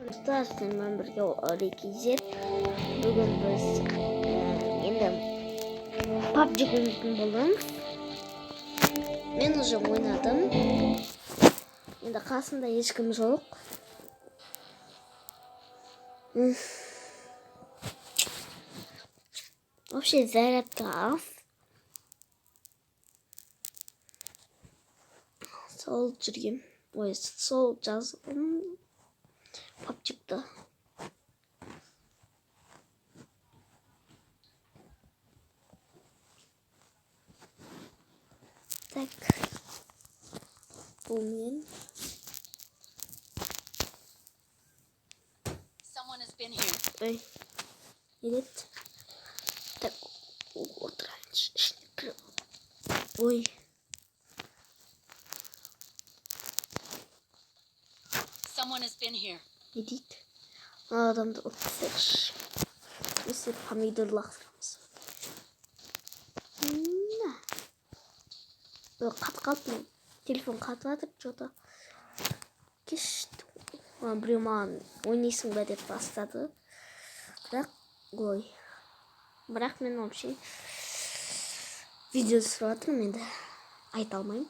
Dostlar, sizlerle birlikte oynayacağız. Bugün biz yeniden PUBG oyununu bulalım. Ben уже oynadım. Şimdi karşımda hiç kim yok. Вообще заряд az. Sol çizgim. Sol yazdım. PUBG'da. Tak. Bulmayın. Someone has been here. Ой. Evet. Так. Вот раньше. Ой. Someone has been here. Yedik. Adamda 35. Neyse Hamidullah. Böyle kat mı? Telefon katladı çoğda. Geçti. Bir man oynayısın be deyip başladı. Bırak men o şey. Videosu suratını men de ayta almayayım.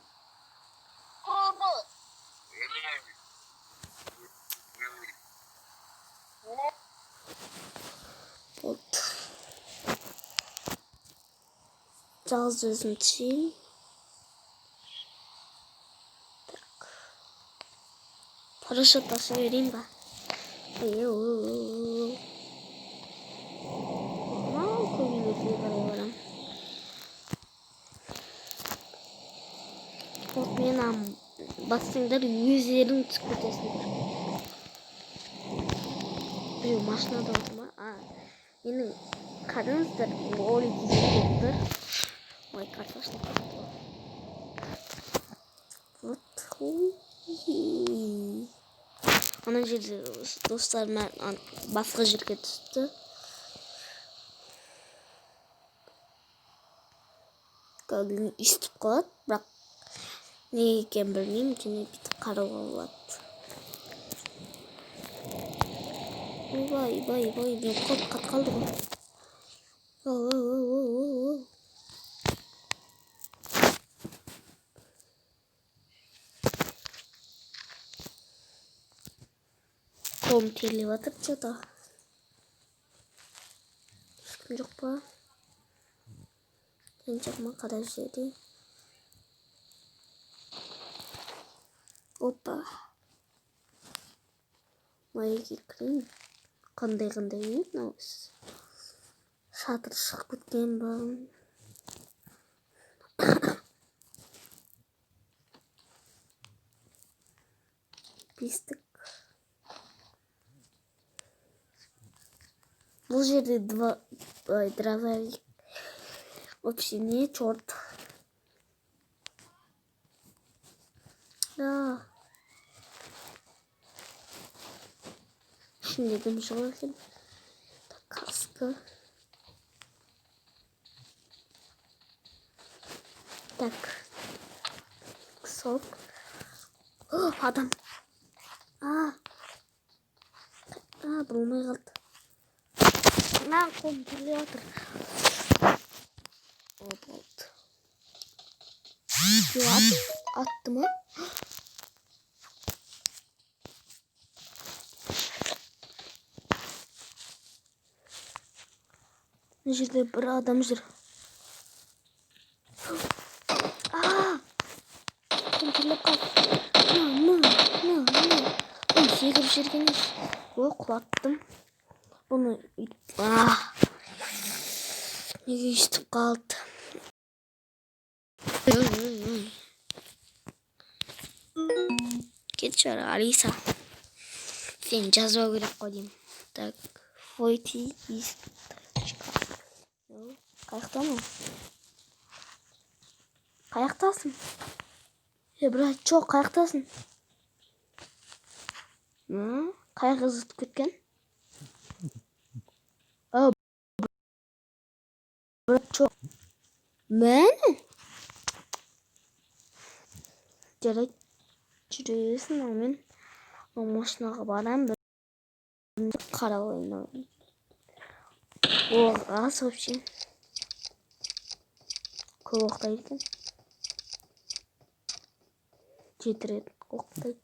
Вот. Жалғыз өзім түсейін. Так. Парашют тасып берейін ба? Көбейлерге қарай барам. Вот мен батсаңдар өздерің түсіп кетесіңдер. Біреу машинада отыр ма? Менің қараңыздар, олай кезек отыр. Ой, картошка. Вот. Ана жерде достарым басқа жерге түсті. Кәдімгі естіп қалады, бірақ неге екенін білмеймін, және бүйтіп қарауға болады. Ойбай, мен қорқып қалды ғой. Қолым терлеп жатыр что-то. Ешкім жоқ па? Сен жоқ ма? Қара жерде. Опа. Майеге кірейін. Қандай үй мынау. Шатыр шығып кеткен ба? Бестік. Бұл жерде дрововик. Вообще не черт. Да. Şimdi demiş olayım. Kaskı. Так. Sok. Oh, adam. Bulmaya kaldı. Ben kontrolüyordur. Oldu. Attı mı? Nerede bir adam жүр. Kontrolüp kaldı. Onu sekirip жүрген еш. Құлаттым. Bunu неге естіп қалды. Кетші Алиса. Сен жазбау керек қой деймін. Так, войти из точка. Қаяқтамын? Қаяқтасың? Брат, жоқ, қаяқтасың? Қаяқ үзіп кеткен? Брат, жоқ. Мәні? Жарайды. Жүресің, мен машинаға барам. Kara oyunu. O az вообще. Көп оқытайды. Жетіреді оқытайды.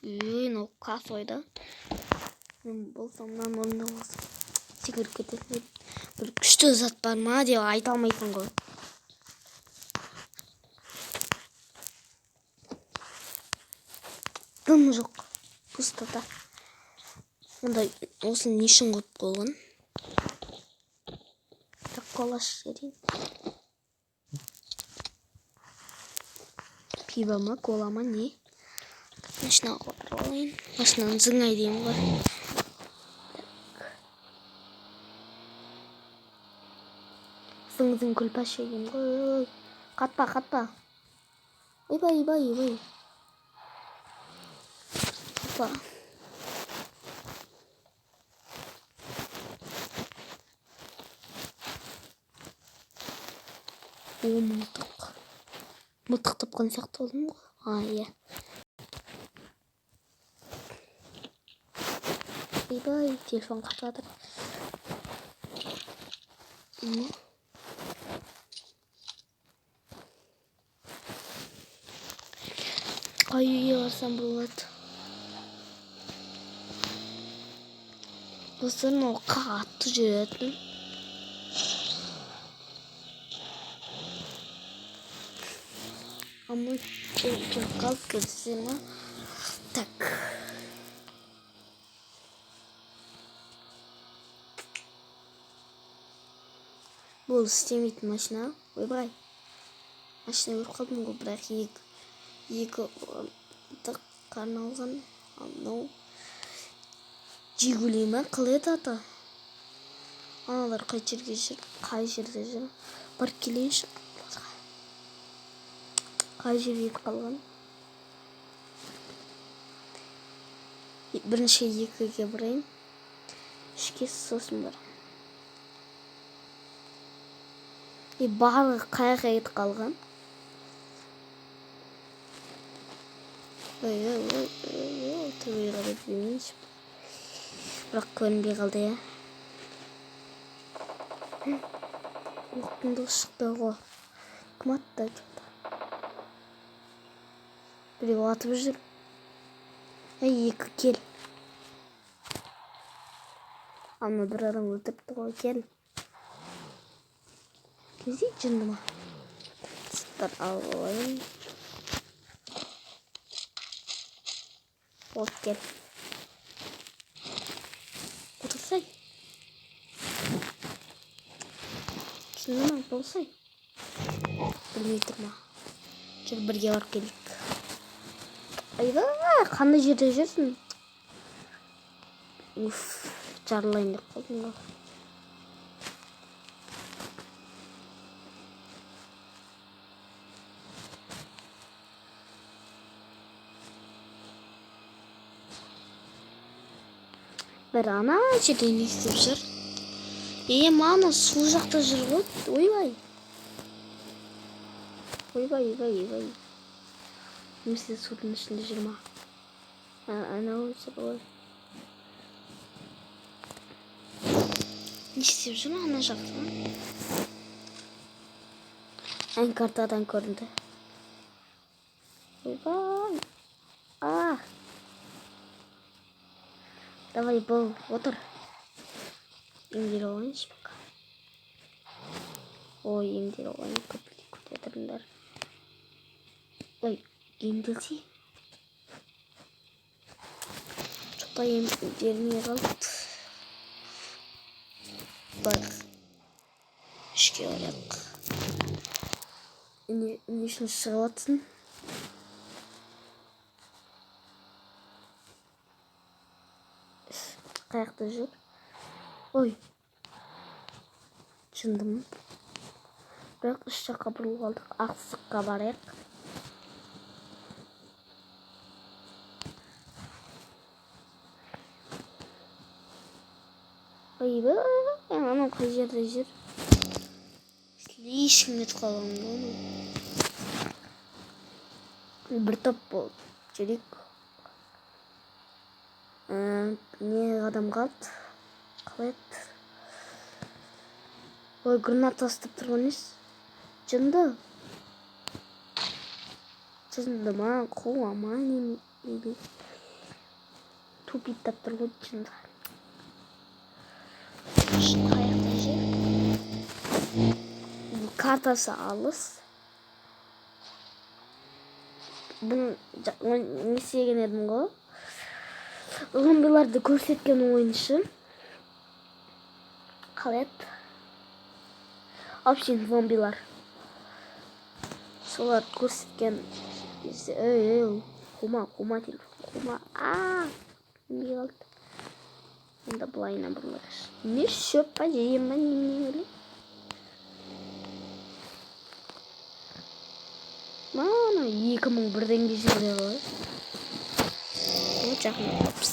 Мынау класс ойда. Мен болсам мынаны орында болсам секіріп кететін едім. Бір күшті зат бар ма деп айта алмайсың ғой. Дым жоқ. Пустота. Онда осыны не үшін қойып қойған? Колаш жерин. Пиво ма, кола ма, не? Машина қойын. Машинаны зыңай деймін ғой. Зың күлпаш деймін ғой. Қатпа. Ойбай. Қатпа. О, мылтық тапқан сияқты болдым ғой. Иә. Ойбай, телефон қатып жатыр. Қай үйге барсам болады? Осы мынау қатты жүретін. А мы как зима. Так. Бұл істемейтін машина. Ойбай. Машина көріп қалдым ғой, бірақ екі арналған. Мынау Жигули ма? Қалай аты? Аналар қай жерде жүр? Барып келейінші. Қай жерге қалған? Бірінші екіге бұрайын. Үшке сосын бар. Барлығы қайға ет қалған? Төбеге қарап жүрмейінші. Бірақ көрінбей қалды, я. Оқтыңды шықты ғой. Кім атты айтыпты? Біреу атып жүр. Екі кел. Ана бір адам өлтіріпті ғой, кел. Кезей жынды ма? Сыттар алайын. От кел. Отырсай. Жынды ма? Болсай. Білмей тұрма. Жүр бірге барып келдік. Айда, қандай жерде жүрсің? Жарылайын деп қалдым ғой. Бір ана жерде не істеп жүр? Мана сол жақта жүр ғой. Ойбай. Немесе судың ішінде жүр ма? Анау жүр ғой. Не істеп жүр ана жақта? Картадан көрінді. Ойбай. Давай бол, отыр. Емдер оғайыншы бақа. Ой, емдер оғайын көтетіріңдер. Ой, емделси. Жоқта емдеріне қалып. Бар. Үшке орайық. Не үшін шығып атсын? Қаяқта жүр? Ой. Жындым. Бірақ үш жаққа бұрылып қалдық. Ақсыққа барайық. Ойбай. Анау қай жерде жүр? Слишком ет қалған ғой. бір топ болып жүрейік. Не адам қалды? Қалай еді? Ой, гранат тастап тұрған емес. Жынды ма? Қуама неме. Тупиттап тұрған жынды. Қаяқта жер. Картасы алыс. Бұны не істеген едім ғой? Зомбиларды көрсеткен ойыншы. Қалай еді? Общем, зомбилар. Солар көрсеткен. Хума телефон. Хума. Не қалды? Онда бұлайына бұрылырыш. Не шөп па, жем ба, не өлі? Мана, 2001-денге жүрде ғой. О, жақын қопс.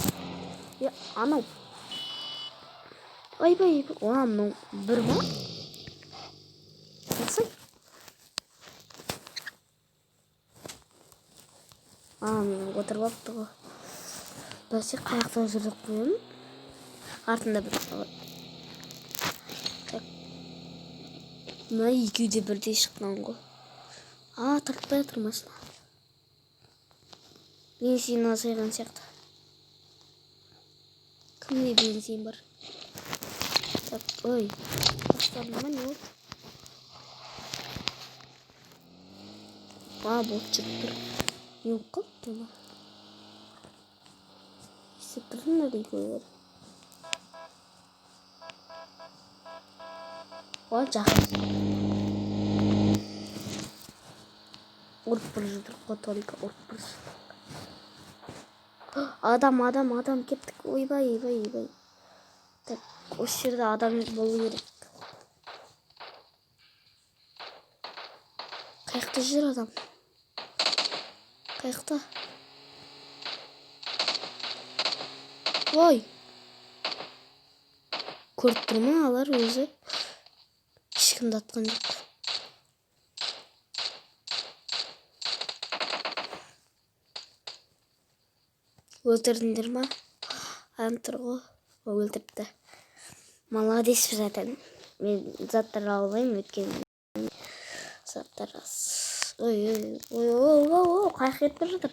Анау. Ойбай, мұның бір ма? Насай? Мен отырып апты ғой. Бәсе қаяқта жүрдік қойын. Артында бір қой. Мына екеуде бірдей шыққан ғой. Тартпай атыр машина. Бензин азайған сияқты. Кімде бензин бар? Ой, бастадым ма, не болды? Болып жүріп тұр. Не болып қалды ма? Естіп тұрдың ба дейді ойлар. Жақын. Ұрып бір жүдір, только ұрып бір жүдір. Адам кеттік. Ойбай. Осы жерде адам болу керек. Қаяқта жүр адам? Қаяқта? Ой! Көріп тұрмын алар өзі. Ешкімді атқан жоқ. Өлтірдіңдер ма? Тұр ғой. Өлтіріпті. Молодец жатан. Мен заттар албаймын өткен. Заттар аз. Ой, қайық етіп жатыр.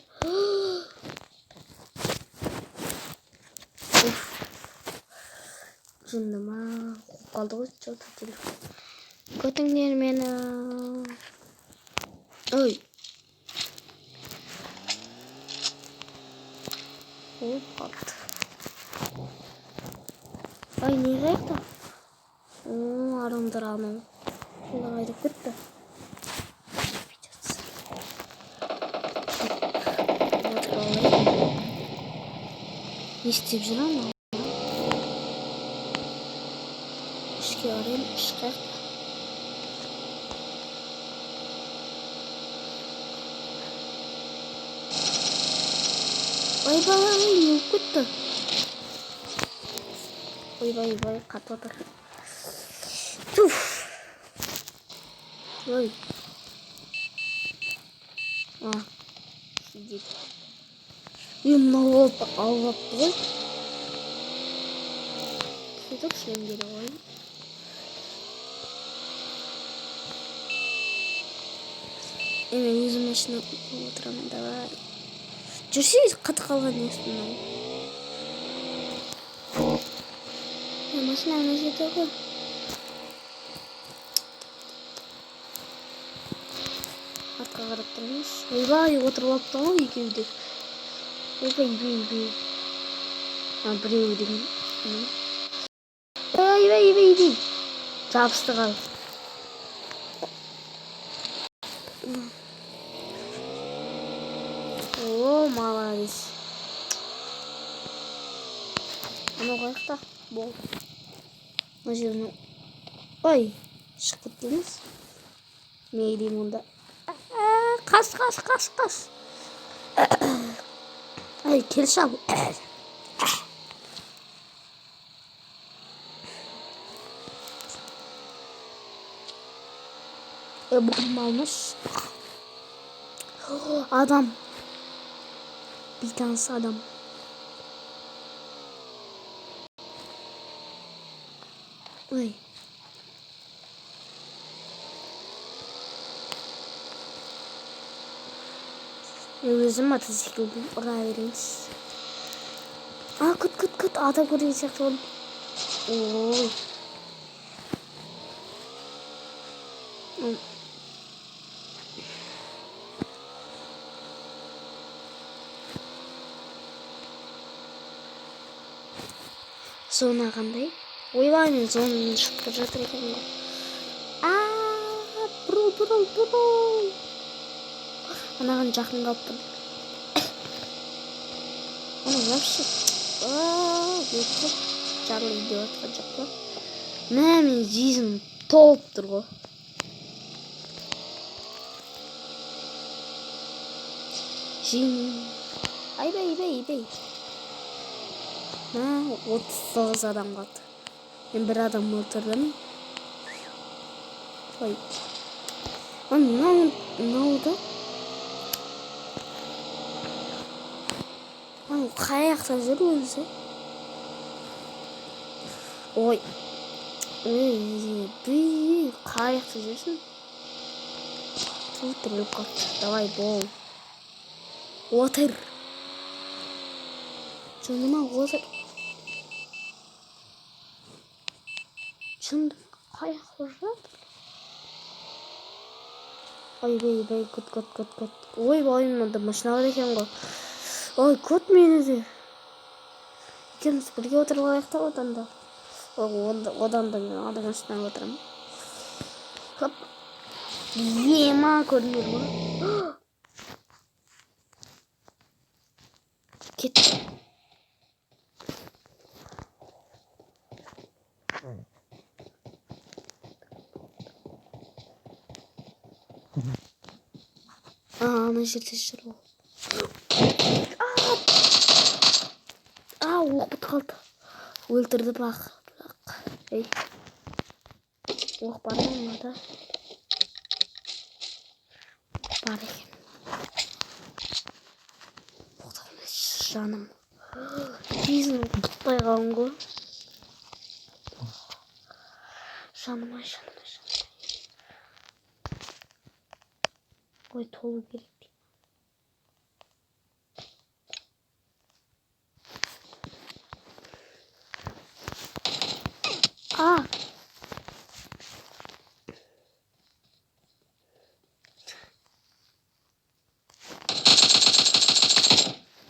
Жынды ма? Қалды ғой жолда телефон. Көтіңдер мені. Ой. Қалды. Ай, не қайықта? Арымдар анау. Олар қайдап кетті. Не істеп жүр анау? Ішке арайым, ішке. Ойбай, не болып кетті? Ойбай, қатып отыр. Туф! Ой. Сидит. Мынау алып апты ғой. Сөйтіп шлемдері ғой. Мен өзім машина отырамын, давай. Жүрсеңіз қатып қалған несін мынау. Машина ана жерде ғой. Артқа қарап тұрмыз. Ойбай, отырып алыпты ғой екеуі. Ойбай. Біреуі деген. Ойбай. Жабысты қал. О, молодец. Анау қаяқта? Бол. Мына жеріне. Ой, шығып кеттіңіз. Мейлі мұнда. Қаш. Ай, кел шал. Бұқым алмаш. Adam. Bir tanesi adam. Uy. Өзім мотоцикл ұра береміз. Күт. Ата көрген сияқты болдым. Ой. Зона қандай? Ойбай, мен зонаның шығып келе жатыр екен ғой. Бұрыл. Анаған жақын қалып тұрды. Оны вообще кетіп Чарли деп атқан жоқ па? Мен жизнім толып тұр ғой. Айбай. 39 адам қалды. Мен бір адам өлтірдім. Ой. Мынау да? Қай жақта жүр өзі? Ой. Қай жақта жүрсің? Тіріліп қалды. Давай, бол. Отыр. Жаныма отыр. Жаным қай жақта жатыр? Ойбай, күт. Ойбай, мында машина бар екен ғой. Ой, күт мені де. Екеуміз бірге отырып алайық та одан да. Одан да мен ада машинаға отырамын. Хоп. Ема көрінер ма? Кетті. Ана жерде жүр ол. Оқ бітіп қалды. Өлтірді бірақ. Ей. Оқ бар ма мынада? Бар екен. Жаным. Бизнің құтпай қалың ғой. Жаным. Ой, толу керек.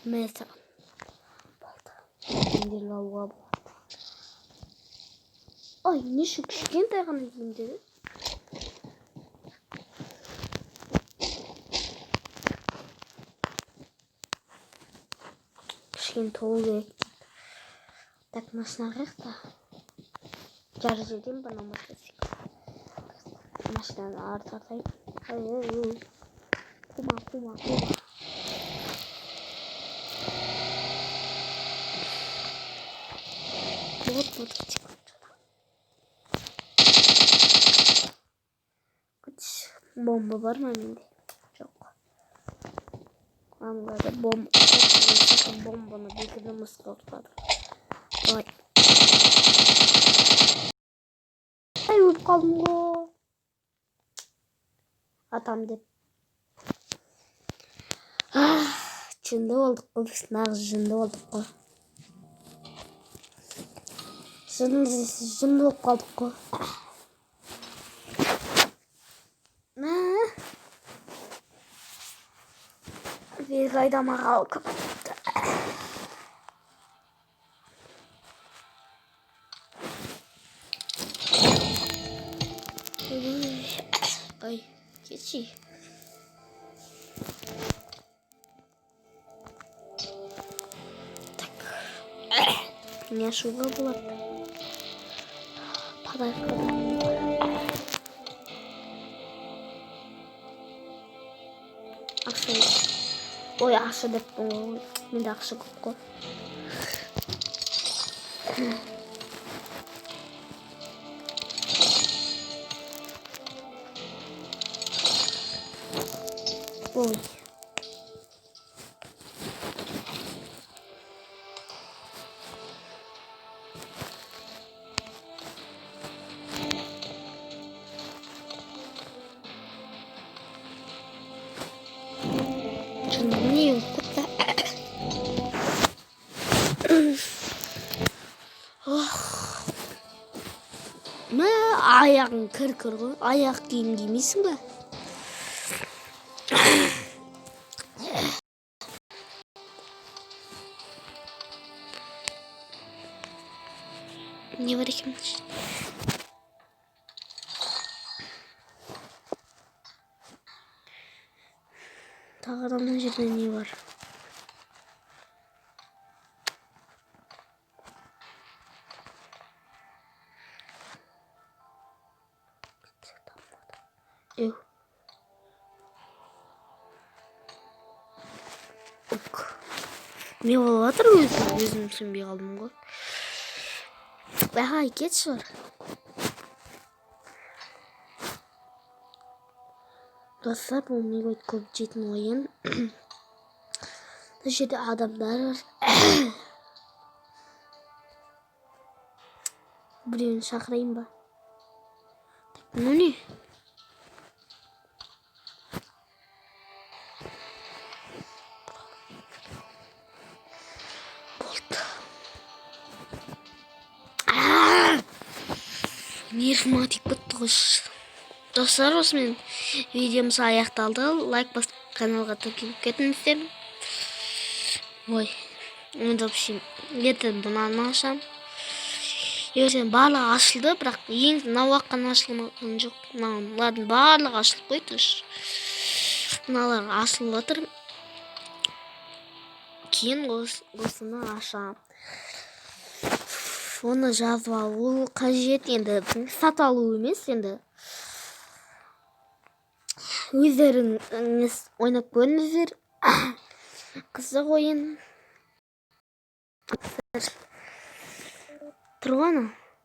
Метр. Киімдерді алуға болады. Ой, неше кішкентай ғана киімдері. Кішкене толу керек. Так, машина қайықта. Жар жерден бана мотоцикл. Машинаны ары тартайын. Қума. Вот мотоцикл. Бомба бар ма менде? Жоқ. Анлады бомбаны бекіді мысқалтады. Ой. Ай, өліп қалдым ғой. Атам деп. Жынды болдық қой. Нағыз жынды болдық қой. Жын болып қалдық қой. Bir kaydama kalkıp. Ay, keçi. Так. Не шуга была. Подарка. Ой, ақша деп қой. Менде ақша көп қой. Ой, Не Мә аяғың кір ғой. Аяқ киім кимейсің бе? Не бар екен? Тағы да мына жерде не бар? Еу. Не болып жатыр өзім түсінбей қалдым ғой. Ағай, кетші бар. Достар, бұл мені көп жейтін ойын. Бұл жерде адамдар бар. Біреуін шақырайын ба? Ну не? Болды. Нервыма тиіп кетті ғой. Достар, осымен видеомыз аяқталды. Лайк басып каналға тіркеліп кетіңіздер. Ой, енді вообще ертең мынаны ашамын. Ертең барлығы ашылды, бірақ ең мынау аққан ашылмаған жоқ. Мыналардың барлығы ашылып қойды. Мыналар ашылып жатыр. Кейін осыны ашамын. Оны жазып алу қажет, енді сатып алу емес, енді өздеріңіз ойнап көріңіздер. Қызық ойын. Тұр ғой ана.